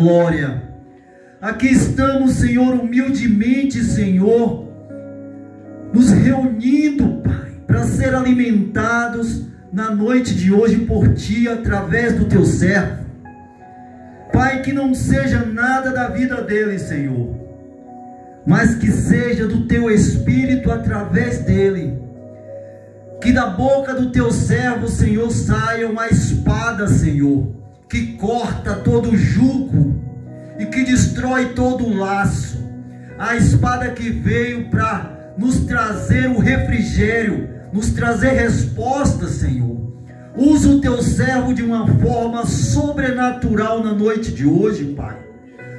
glória. Aqui estamos, Senhor, humildemente, Senhor, nos reunindo, Pai, para ser alimentados na noite de hoje por Ti, através do Teu servo. Pai, que não seja nada da vida dele, Senhor, mas que seja do Teu Espírito através dele. Que da boca do Teu servo, Senhor, saia uma espada, Senhor, que corta todo jugo e que destrói todo laço. A espada que veio para nos trazer o refrigério, nos trazer respostas, Senhor. Usa o Teu servo de uma forma sobrenatural na noite de hoje, Pai.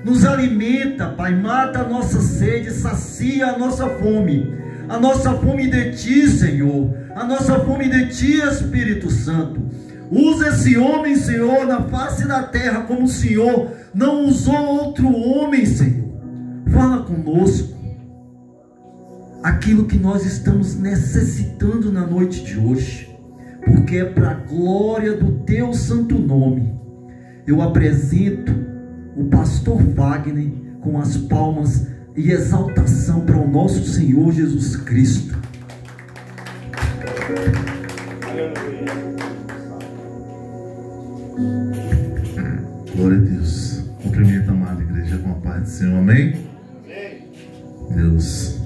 Nos alimenta, Pai, mata a nossa sede, sacia a nossa fome. A nossa fome de Ti, Senhor. A nossa fome de Ti, Espírito Santo. Usa esse homem, Senhor, na face da terra, como o Senhor não usou outro homem, Senhor. Fala conosco aquilo que nós estamos necessitando na noite de hoje, porque é para a glória do Teu santo nome. Eu apresento o pastor Wagner com as palmas e exaltação para o nosso Senhor Jesus Cristo. Glória a Deus. Cumprimento a amada igreja com a paz do Senhor, amém? Deus,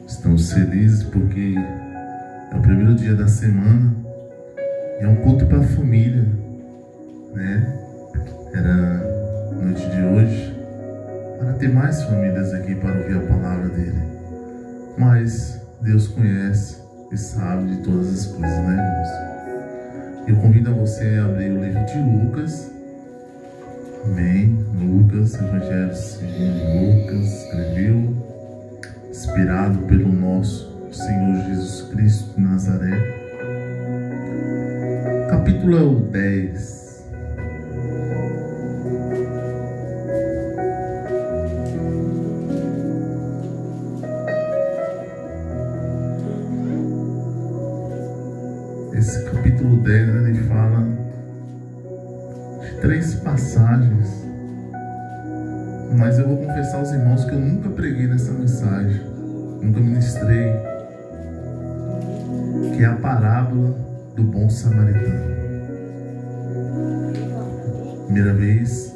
estamos felizes porque é o primeiro dia da semana e é um culto para a família, né? Era noite de hoje para ter mais famílias aqui para ouvir a palavra dele, mas Deus conhece e sabe de todas as coisas, né, irmãos? Eu convido a você a abrir o livro de Lucas. Amém. Lucas, Evangelho segundo Lucas, escreveu, inspirado pelo nosso Senhor Jesus Cristo de Nazaré. Capítulo é o 10. Esse capítulo 10, ele fala de 3 passagens, mas eu vou confessar aos irmãos que eu nunca preguei nessa mensagem, nunca ministrei, que é a parábola do bom samaritano. Primeira vez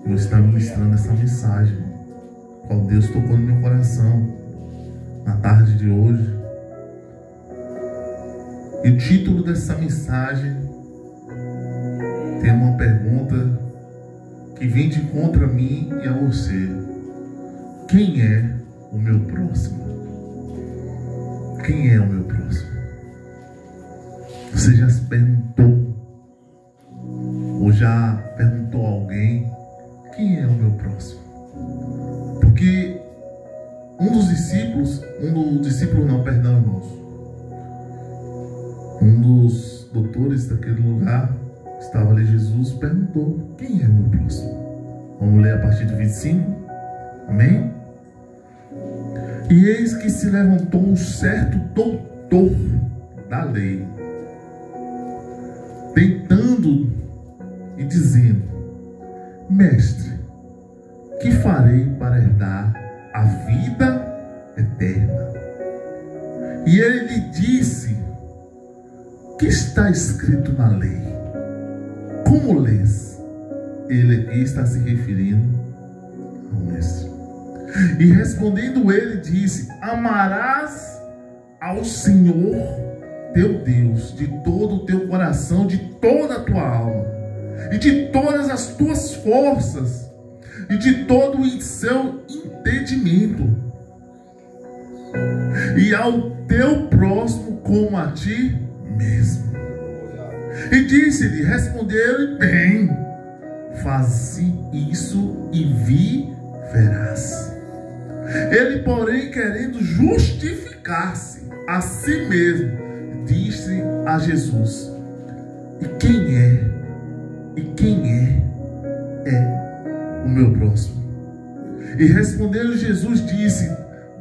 eu estava ministrando essa mensagem, qual Deus tocou no meu coração na tarde de hoje. E o título dessa mensagem tem uma pergunta que vem de encontro a mim e a você: quem é o meu próximo? Quem é o meu próximo? Você já se perguntou? Ou já perguntou a alguém: quem é o meu próximo? Porque um dos discípulos, irmãos, um dos doutores daquele lugar, estava ali Jesus, perguntou: quem é o meu próximo? Vamos ler a partir do 25, amém? E eis que se levantou um certo doutor da lei, tentando e dizendo: mestre, que farei para herdar a vida eterna? E ele lhe disse: que está escrito na lei? Como lês? Ele aqui está se referindo ao mestre. E respondendo ele, disse: amarás ao Senhor teu Deus de todo o teu coração, de toda a tua alma, e de todas as tuas forças, e de todo o seu entendimento, e ao teu próximo como a ti mesmo. E disse-lhe, respondeu-lhe: bem, faze isso e viverás. Ele, porém, querendo justificar-se a si mesmo, disse a Jesus: e quem é o meu próximo? E respondendo Jesus, disse: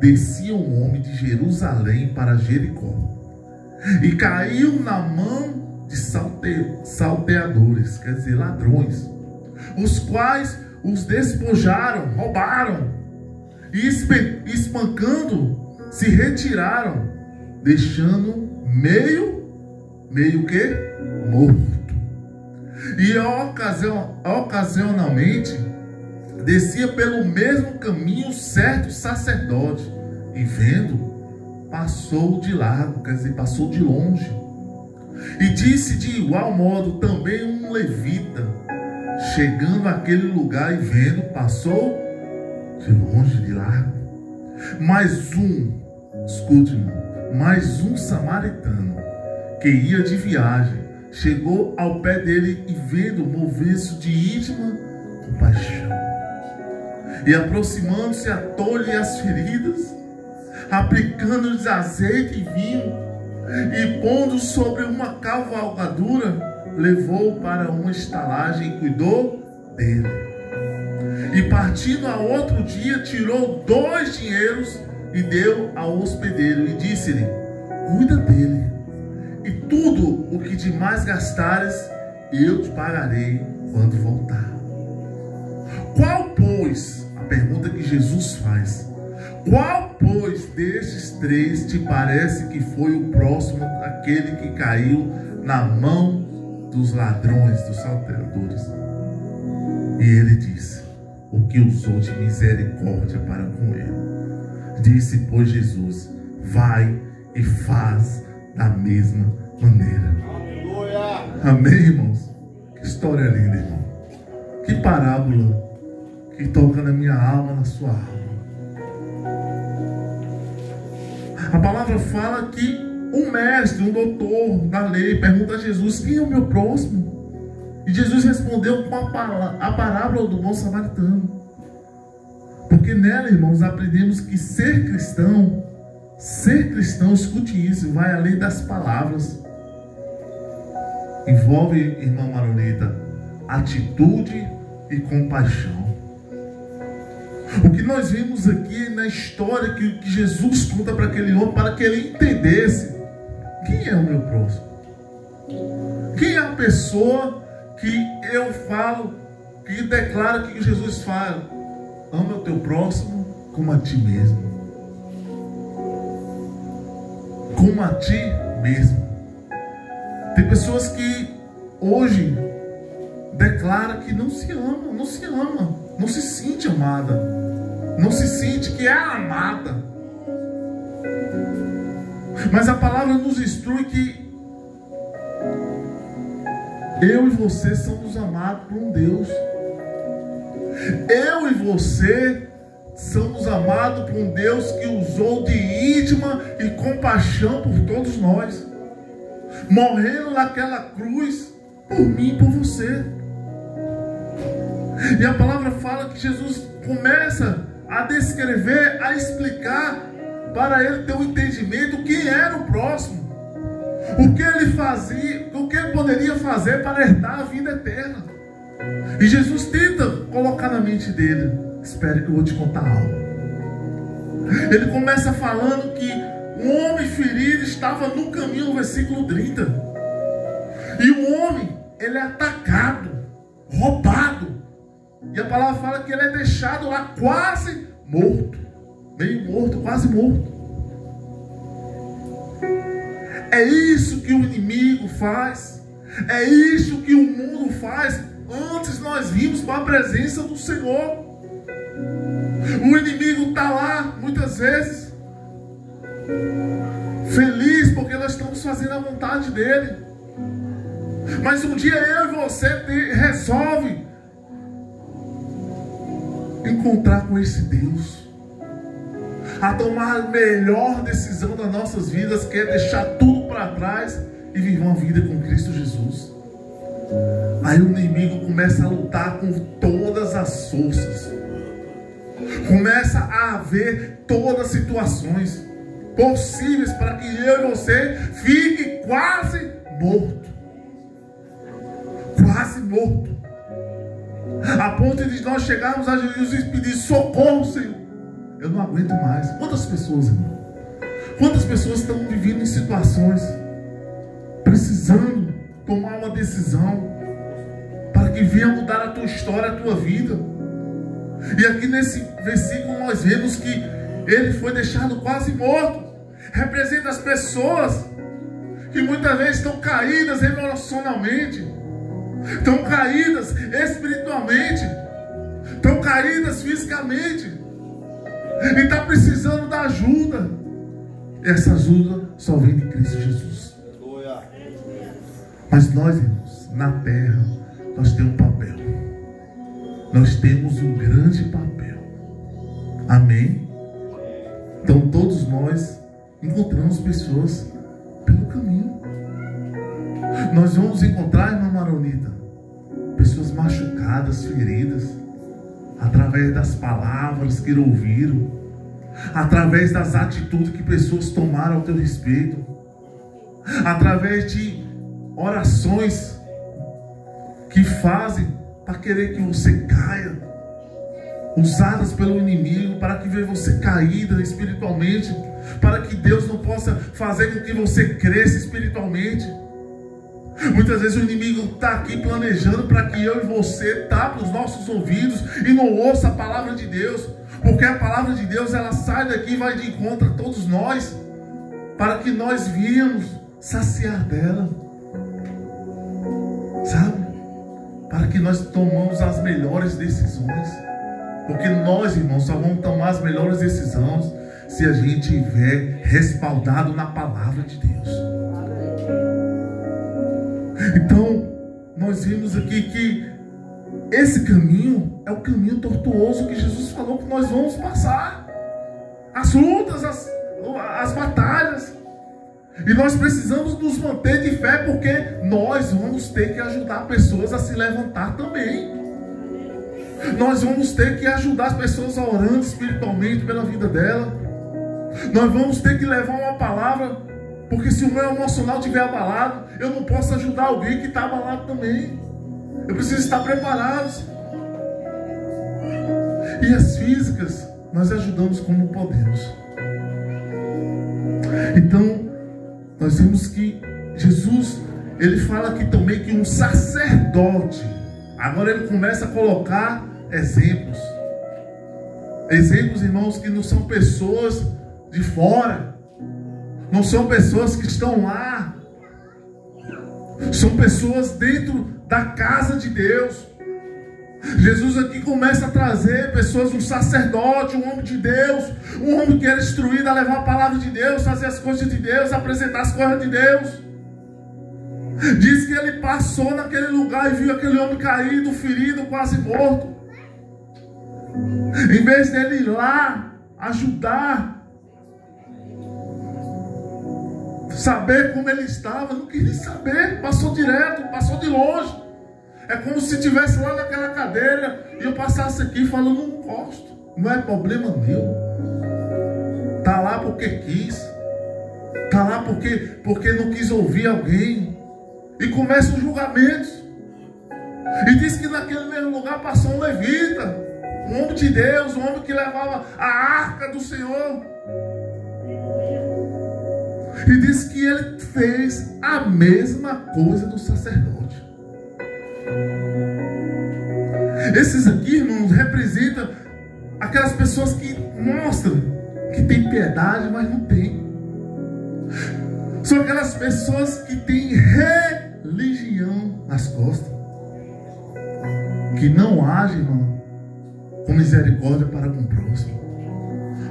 descia um homem de Jerusalém para Jericó, e caiu na mão de salteadores, quer dizer, ladrões, os quais os despojaram, roubaram, e espancando, se retiraram, deixando meio que morto. E ocasionalmente descia pelo mesmo caminho certo sacerdote, e vendo, passou de largo, quer dizer, passou de longe. E disse de igual modo também um levita, chegando àquele lugar e vendo, passou de longe, de largo. Mais um samaritano que ia de viagem, chegou ao pé dele e vendo, moveu-se de íntima compaixão. E aproximando-se, atou-lhe as feridas, aplicando-lhes azeite e vinho, e pondo sobre uma cavalgadura, levou para uma estalagem e cuidou dele. E partindo a outro dia, tirou 2 dinheiros e deu ao hospedeiro, e disse-lhe: cuida dele, e tudo o que demais gastares, eu te pagarei quando voltar. Qual, pois, a pergunta que Jesus faz, qual, pois, destes 3 te parece que foi o próximo daquele que caiu na mão dos ladrões, dos salteadores? E ele disse: o que usou de misericórdia para com ele. Disse, pois, Jesus: vai e faz da mesma maneira. Aleluia! Amém, irmãos? Que história linda, irmão. Que parábola que toca na minha alma, na sua alma. A palavra fala que um mestre, um doutor da lei, pergunta a Jesus: quem é o meu próximo? E Jesus respondeu com a parábola do bom samaritano. Porque nela, irmãos, aprendemos que ser cristão, escute isso, vai além das palavras. Envolve, irmã Maronita, atitude e compaixão. O que nós vimos aqui na história que Jesus conta para aquele homem, para que ele entendesse quem é o meu próximo. Quem é a pessoa que eu falo, que declara que Jesus fala: ama o teu próximo como a ti mesmo. Como a ti mesmo. Tem pessoas que hoje declaram que não se ama, não se sente amada, não se sente que é amada. Mas a palavra nos instrui que eu e você somos amados por um Deus. Eu e você somos amados por um Deus que usou de íntima e compaixão por todos nós, morrendo naquela cruz por mim e por você. E a palavra fala que Jesus começa a descrever, a explicar para ele ter um entendimento quem era o próximo, o que ele fazia, o que ele poderia fazer para herdar a vida eterna. E Jesus tenta colocar na mente dele: espere que eu vou te contar algo. Ele começa falando que um homem ferido estava no caminho, no versículo 30. E o homem, ele é atacado, roubado. E a palavra fala que ele é deixado lá quase morto. Meio morto, quase morto. É isso que o inimigo faz. É isso que o mundo faz. Antes nós vimos para a presença do Senhor. O inimigo está lá, muitas vezes, feliz porque nós estamos fazendo a vontade dele. Mas um dia eu e você resolve encontrar com esse Deus, a tomar a melhor decisão das nossas vidas, que é deixar tudo para trás e viver uma vida com Cristo Jesus. Aí o inimigo começa a lutar com todas as forças, começa a haver todas as situações possíveis para que eu e você fique quase morto, a ponto de nós chegarmos a Jesus e pedir socorro, Senhor. Eu não aguento mais. Quantas pessoas, irmão? Quantas pessoas estão vivendo em situações, precisando tomar uma decisão para que venha mudar a tua história, a tua vida? E aqui nesse versículo nós vemos que ele foi deixado quase morto. Representa as pessoas que muitas vezes estão caídas emocionalmente, estão caídas espiritualmente, estão caídas fisicamente, e está precisando da ajuda. Essa ajuda só vem de Cristo Jesus. Mas nós, irmãos, na terra, nós temos um papel. Nós temos um grande papel. Amém? Então todos nós encontramos pessoas pelo caminho. Nós vamos encontrar, irmã Maronita, pessoas machucadas, feridas, através das palavras que ouviram, através das atitudes que pessoas tomaram ao teu respeito, através de orações que fazem para querer que você caia, usadas pelo inimigo para que veja você caída espiritualmente, para que Deus não possa fazer com que você cresça espiritualmente. Muitas vezes o inimigo está aqui planejando para que eu e você tape os nossos ouvidos e não ouça a palavra de Deus, porque a palavra de Deus, ela sai daqui e vai de encontro a todos nós, para que nós viemos saciar dela, sabe? Para que nós tomamos as melhores decisões, porque nós, irmãos, só vamos tomar as melhores decisões se a gente estiver respaldado na palavra de Deus. Então, nós vimos aqui que esse caminho é o caminho tortuoso que Jesus falou que nós vamos passar. As lutas, as batalhas. E nós precisamos nos manter de fé, porque nós vamos ter que ajudar pessoas a se levantar também. Nós vamos ter que ajudar as pessoas orando espiritualmente pela vida dela. Nós vamos ter que levar uma palavra, porque se o meu emocional estiver abalado, eu não posso ajudar alguém que está abalado também. Eu preciso estar preparado. E as físicas, nós ajudamos como podemos. Então, nós vemos que Jesus, ele fala aqui também que um sacerdote, agora ele começa a colocar exemplos. Exemplos, irmãos, que não são pessoas de fora, não são pessoas que estão lá, são pessoas dentro da casa de Deus. Jesus aqui começa a trazer pessoas, um sacerdote, um homem de Deus, um homem que era instruído a levar a palavra de Deus, fazer as coisas de Deus, apresentar as coisas de Deus. Diz que ele passou naquele lugar e viu aquele homem caído, ferido, quase morto. Em vez dele ir lá ajudar, saber como ele estava, não queria saber, passou direto, passou de longe. É como se estivesse lá naquela cadeira e eu passasse aqui falando, não gosto, não é problema meu. Está lá porque quis, está lá porque não quis ouvir alguém. E começam os julgamentos. E diz que naquele mesmo lugar passou um levita, um homem de Deus, um homem que levava a arca do Senhor. E diz que ele fez a mesma coisa do sacerdote. Esses aqui, irmãos, representam aquelas pessoas que mostram que tem piedade, mas não tem. São aquelas pessoas que têm religião nas costas, que não agem, irmão, com misericórdia para com o próximo.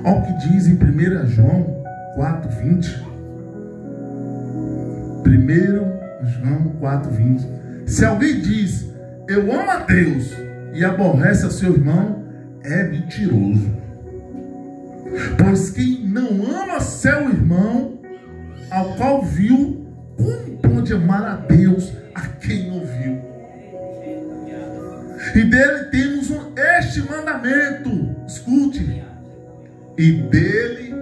Olha o que diz em 1 João 4:20. 1 João 4:20. Se alguém diz, eu amo a Deus, e aborrece a seu irmão, é mentiroso. Pois quem não ama seu irmão, ao qual viu, como pode amar a Deus a quem não viu? E dele temos este mandamento, escute, e dele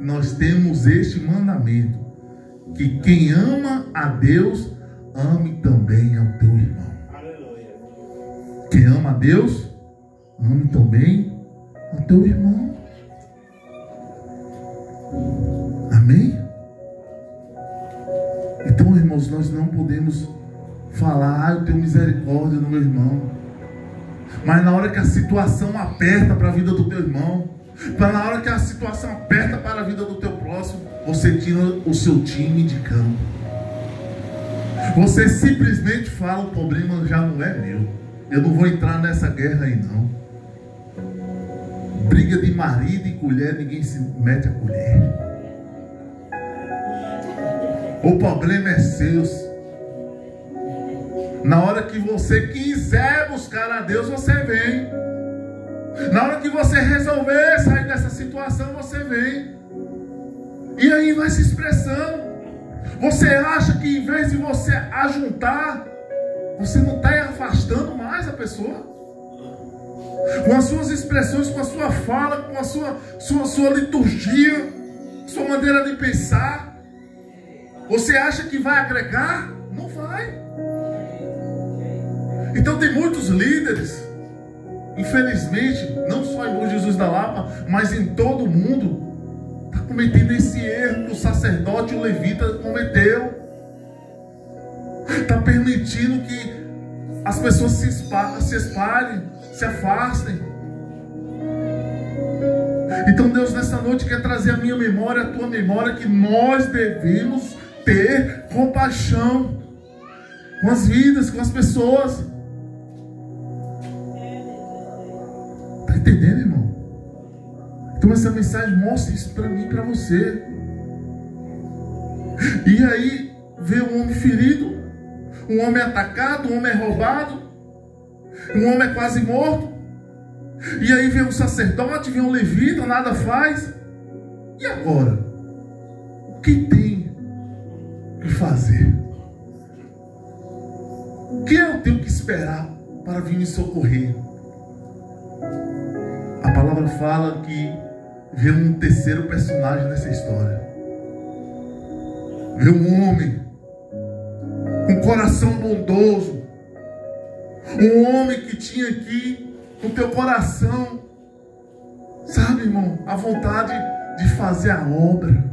nós temos este mandamento, que quem ama a Deus, ame também ao teu irmão. Quem ama a Deus, ame também ao teu irmão. Amém? Então, irmãos, nós não podemos falar, eu tenho misericórdia do meu irmão. Mas na hora que a situação aperta para a vida do teu irmão, na hora que a situação aperta para a vida do teu próximo, você tira o seu time de campo. Você simplesmente fala: o problema já não é meu, eu não vou entrar nessa guerra aí não. Briga de marido e colher, ninguém se mete a colher. O problema é seu. Na hora que você quiser buscar a Deus, você vem. Na hora que você resolver sair dessa situação, você vem. E aí vai se expressando. Você acha que em vez de você ajuntar, você não está afastando mais a pessoa? Com as suas expressões, com a sua fala, com a sua liturgia, sua maneira de pensar. Você acha que vai agregar? Não vai. Então tem muitos líderes, infelizmente, não só em Bom Jesus da Lapa, mas em todo o mundo, está cometendo esse erro que o sacerdote e o levita cometeu. Está permitindo que as pessoas se espalhem, se afastem. Então Deus nessa noite quer trazer a minha memória, a tua memória, que nós devemos ter compaixão com as vidas, com as pessoas. Está entendendo, irmão? Então essa mensagem mostra isso para mim e para você. E aí vê um homem ferido, um homem atacado, um homem roubado, um homem quase morto. E aí vem um sacerdote, vem um levita, nada faz. E agora? O que tem que fazer? O que eu tenho que esperar para vir me socorrer? A palavra fala que vê um terceiro personagem nessa história. Vê um homem com um coração bondoso, um homem que tinha aqui no teu coração, sabe, irmão, a vontade de fazer a obra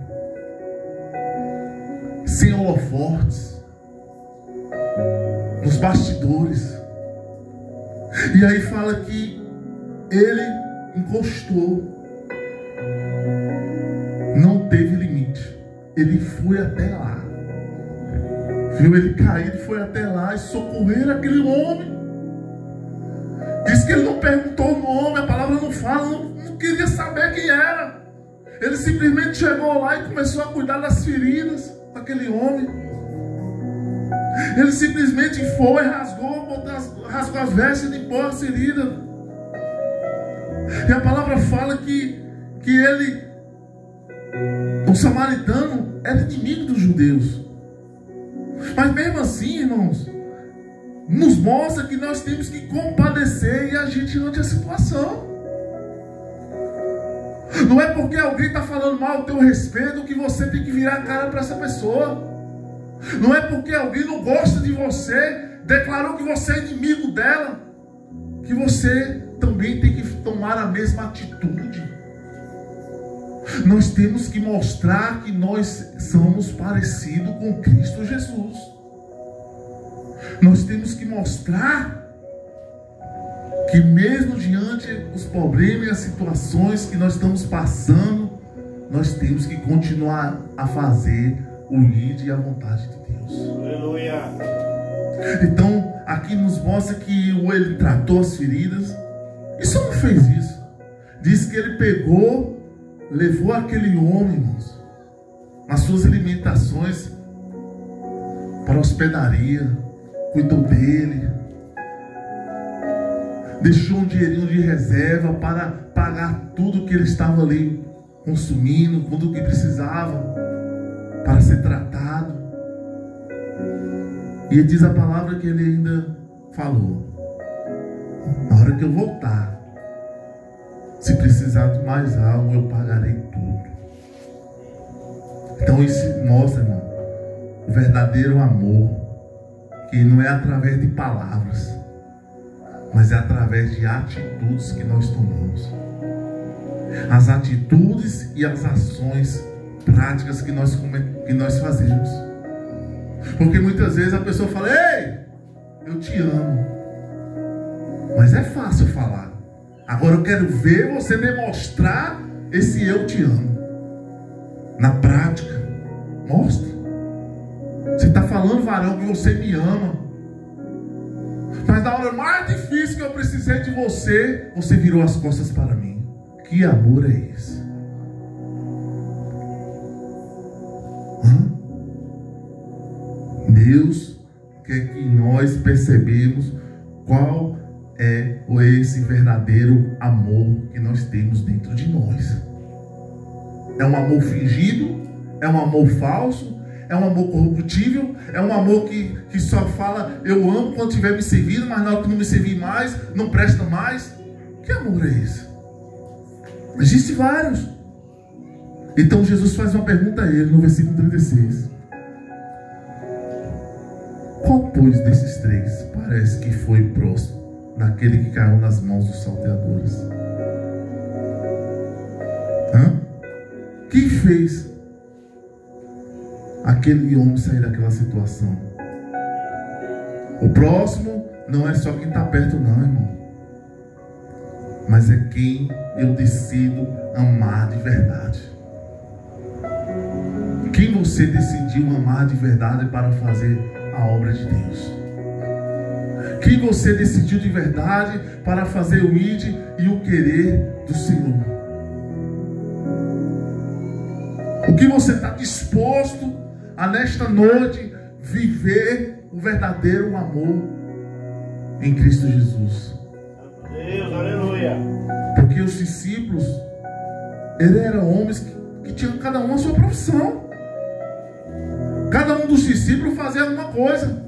sem holofotes, nos bastidores. E aí fala que ele encostou, não teve limite, ele foi até lá, viu ele cair, foi até lá e socorrer aquele homem. Diz que ele não perguntou o nome, a palavra não fala, não queria saber quem era. Ele simplesmente chegou lá e começou a cuidar das feridas daquele homem. Ele simplesmente foi, rasgou as vestes e limpou as feridas. E a palavra fala que ele, o samaritano, era inimigo dos judeus. Mas mesmo assim, irmãos, nos mostra que nós temos que compadecer e agir diante da situação. Não é porque alguém está falando mal ao teu respeito que você tem que virar a cara para essa pessoa. Não é porque alguém não gosta de você, declarou que você é inimigo dela, que você também tem que tomar a mesma atitude. Nós temos que mostrar que nós somos parecidos com Cristo Jesus. Nós temos que mostrar que mesmo diante dos problemas e as situações que nós estamos passando, nós temos que continuar a fazer o líder e a vontade de Deus. Aleluia. Então, aqui nos mostra que ele tratou as feridas e só não fez isso. Diz que ele pegou, levou aquele homem, irmãos, nas suas alimentações para a hospedaria, cuidou dele, deixou um dinheirinho de reserva para pagar tudo que ele estava ali consumindo, tudo que precisava para ser tratado. E diz a palavra que ele ainda falou: na hora que eu voltar, se precisar de mais algo, eu pagarei tudo. Então isso mostra, irmão, o verdadeiro amor, que não é através de palavras, mas é através de atitudes que nós tomamos. As atitudes e as ações práticas que nós fazemos. Porque muitas vezes a pessoa fala: ei, eu te amo. Mas é fácil falar. Agora eu quero ver você demonstrar esse eu te amo. Na prática. Mostre. Você está falando, varão, que você me ama. Mas na hora mais difícil que eu precisei de você, você virou as costas para mim. Que amor é esse? Deus quer que nós percebemos qual é esse verdadeiro amor que nós temos dentro de nós. É um amor fingido? É um amor falso? É um amor corruptível? É um amor que só fala eu amo quando estiver me servindo, mas na hora que não me servir mais, não presta mais? Que amor é esse? Existem vários. Então Jesus faz uma pergunta a ele no versículo 36. Qual, pois, desses três parece que foi próximo daquele que caiu nas mãos dos salteadores? Quem fez aquele homem sair daquela situação? O próximo não é só quem está perto não, irmão. Mas é quem eu decido amar de verdade. Quem você decidiu amar de verdade para fazer a obra de Deus? Quem você decidiu de verdade para fazer o ide e o querer do Senhor? O que você está disposto a nesta noite viver o verdadeiro amor em Cristo Jesus? Deus, aleluia. Porque os discípulos, eles eram homens que tinham cada um a sua profissão. Cada um dos discípulos fazia uma coisa.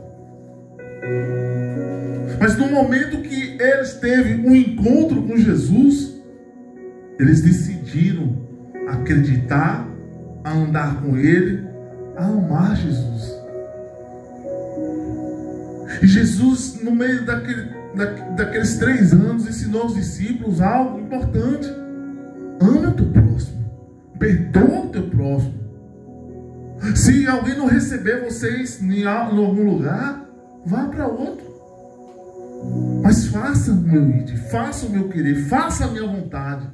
Mas no momento que eles teve um encontro com Jesus, eles decidiram acreditar, a andar com Ele, a amar Jesus. E Jesus, no meio daqueles 3 anos, ensinou aos discípulos algo importante. Ama o teu próximo. Perdoa o teu próximo. Se alguém não receber vocês em algum lugar, vá para outro. Mas faça o meu ide, faça o meu querer, faça a minha vontade.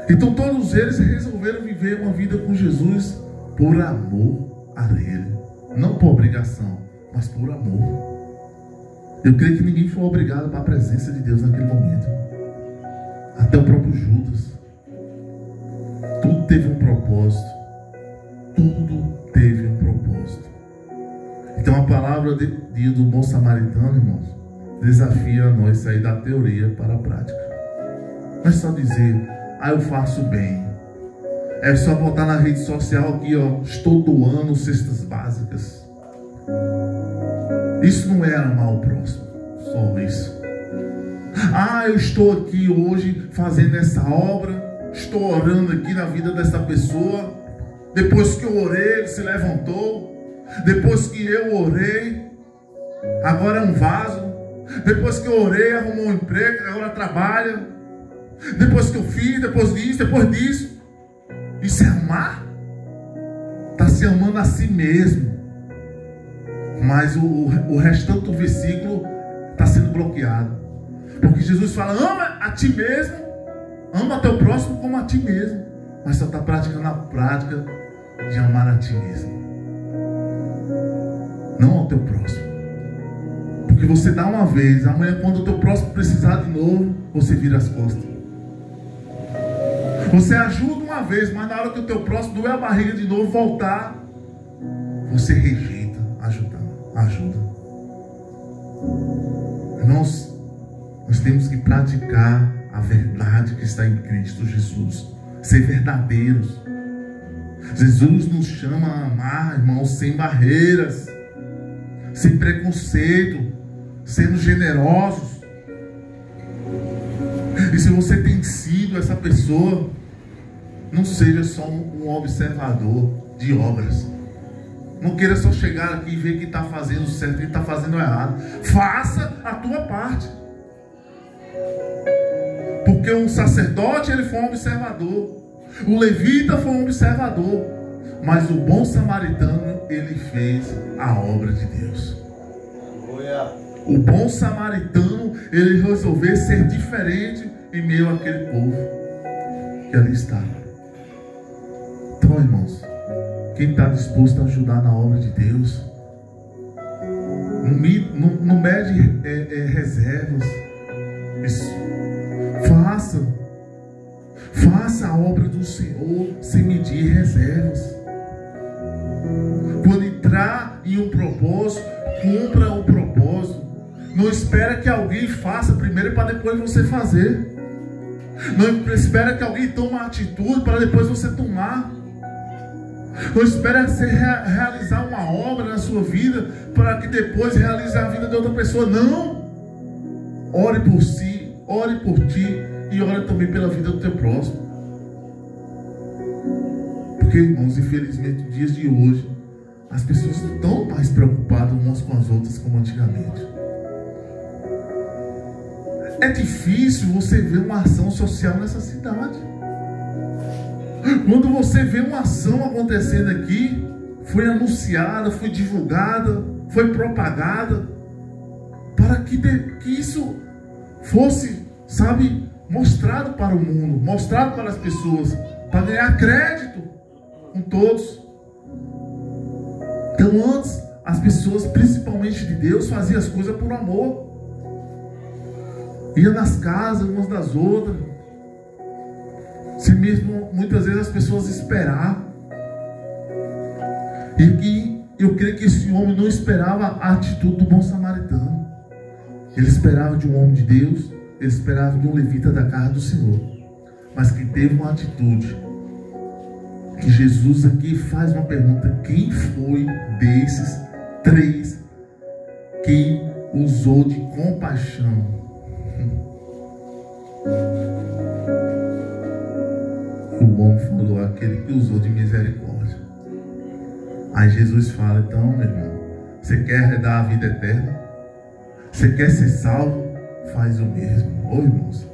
Então todos eles resolveram viver uma vida com Jesus por amor a Ele. Não por obrigação, mas por amor. Eu creio que ninguém foi obrigado para a presença de Deus naquele momento. Até o próprio Judas. Tudo teve um propósito. Tudo teve um propósito. Então a palavra do bom samaritano, irmãos, desafia a nós sair da teoria para a prática. Não é só dizer, eu faço bem. É só botar na rede social aqui, estou doando cestas básicas. Isso não é amar o próximo. Só isso. Eu estou aqui hoje fazendo essa obra. Estou orando aqui na vida dessa pessoa. Depois que eu orei, ele se levantou. Depois que eu orei, agora é um vaso. Depois que eu orei, arrumou um emprego, agora trabalha. Depois que eu fiz, depois disso. Isso é amar? Está se amando a si mesmo. Mas o restante do versículo está sendo bloqueado. Porque Jesus fala, ama a ti mesmo, ama teu próximo como a ti mesmo. Mas só está praticando a prática de amar a ti mesmo, não ao teu próximo. Porque você dá uma vez, amanhã quando o teu próximo precisar de novo, você vira as costas. Você ajuda uma vez, mas na hora que o teu próximo doer a barriga de novo, voltar, você rejeita ajuda. Nós temos que praticar a verdade que está em Cristo Jesus. Ser verdadeiros. Jesus nos chama a amar, irmãos, sem barreiras, sem preconceito, sendo generosos. E se você tem sido essa pessoa, não seja só um observador de obras. Não queira só chegar aqui e ver que está fazendo certo e que está fazendo errado. Faça a tua parte. Porque um sacerdote, ele foi um observador. O levita foi um observador. Mas o bom samaritano, ele fez a obra de Deus. o bom samaritano, ele resolveu ser diferente em meio àquele povo que ali estava. Então, irmãos, quem está disposto a ajudar na obra de Deus, não mede reservas. Isso. Faça a obra do Senhor sem medir reservas. Quando entrar em um propósito, cumpra o propósito. Não espera que alguém faça primeiro para depois você fazer. Não espera que alguém tome uma atitude para depois você tomar. Não espera você realizar uma obra na sua vida para que depois realize a vida de outra pessoa. Não. Ore por si, ore por ti e ore também pela vida do teu próximo. Porque, irmãos, infelizmente, nos dias de hoje, as pessoas não estão mais preocupadas umas com as outras como antigamente. É difícil você ver uma ação social nessa cidade. Quando você vê uma ação acontecendo aqui, foi anunciada, foi divulgada, foi propagada, para que isso fosse, mostrado para o mundo, mostrado para as pessoas, para ganhar crédito com todos. Então antes, as pessoas, principalmente de Deus, faziam as coisas por amor. Ia nas casas umas das outras, sem mesmo muitas vezes as pessoas esperar. E eu creio que esse homem não esperava a atitude do bom samaritano. Ele esperava de um homem de Deus, ele esperava de um levita da casa do Senhor, mas que teve uma atitude. Que Jesus aqui faz uma pergunta: quem foi desses três que usou de compaixão? O homem falou: aquele que usou de misericórdia. Aí Jesus fala: então, meu irmão, você quer herdar a vida eterna? Você quer ser salvo? Faz o mesmo. Ô, irmãos,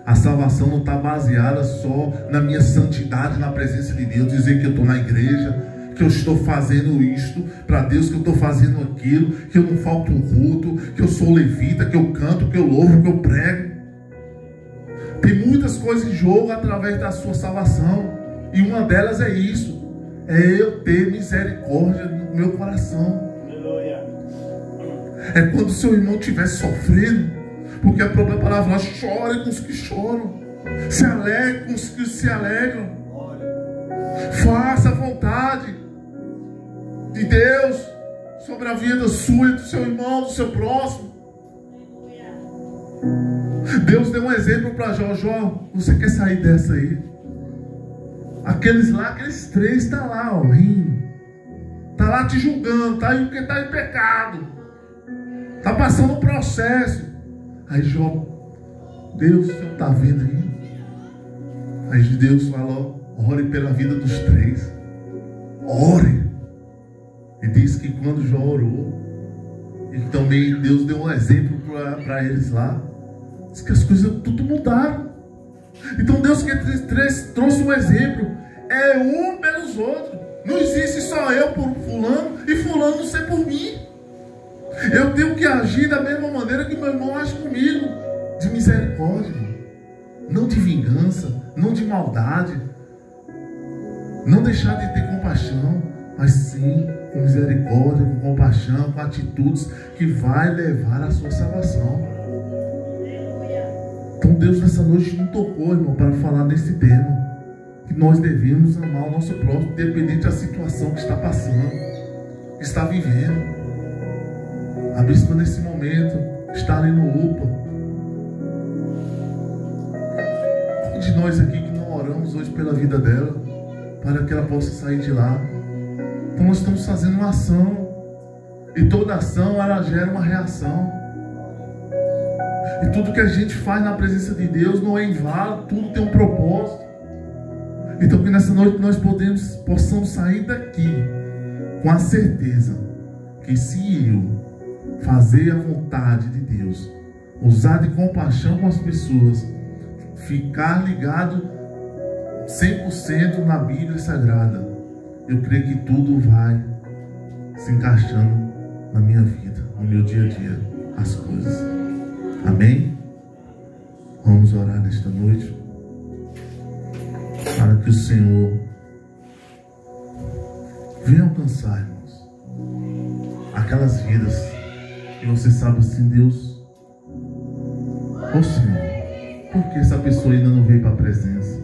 a salvação não está baseada só na minha santidade, na presença de Deus, dizer que eu estou na igreja, que eu estou fazendo isto para Deus, que eu estou fazendo aquilo, que eu não falto um culto, que eu sou levita, que eu canto, que eu louvo, que eu prego. Tem muitas coisas em jogo através da sua salvação, e uma delas é isso: é eu ter misericórdia no meu coração. Aleluia. É quando o seu irmão estiver sofrendo, porque a própria palavra fala: chore com os que choram, se alegre com os que se alegram. Faça a vontade de Deus sobre a vida sua e do seu irmão, do seu próximo. Deus deu um exemplo para Jó. Você quer sair dessa aí? Aqueles três estão lá, rindo, está lá te julgando, está em pecado, está passando um processo. Aí Jó: Deus, o Senhor está vendo aí? Aí Deus falou: ore pela vida dos três. Ore. E diz que quando Jó orou, e também Deus deu um exemplo para eles lá, diz que as coisas tudo mudaram. Então Deus que trouxe um exemplo, é um pelos outros. Não existe só eu por fulano e fulano não ser por mim. Eu tenho que agir da mesma maneira que meu irmão age comigo, de misericórdia, não de vingança, não de maldade, não deixar de ter compaixão, mas sim com misericórdia, com compaixão, com atitudes que vai levar à sua salvação. Então Deus nessa noite nos tocou, irmão, para falar desse tema, que nós devemos amar o nosso próximo, independente da situação que está passando, que está vivendo. A bispa nesse momento está ali no UPA. Qual de nós aqui que não oramos hoje pela vida dela, para que ela possa sair de lá? Então nós estamos fazendo uma ação, e toda ação ela gera uma reação. E tudo que a gente faz na presença de Deus não é em vão, tudo tem um propósito. Então que nessa noite nós possamos sair daqui com a certeza que se eu fazer a vontade de Deus, usar de compaixão com as pessoas, ficar ligado 100% na Bíblia Sagrada, eu creio que tudo vai se encaixando na minha vida, no meu dia a dia. as coisas. Amém? Vamos orar nesta noite para que o Senhor venha alcançar, irmãos, aquelas vidas que você sabe assim, Deus, ô Senhor, por que essa pessoa ainda não veio para a presença?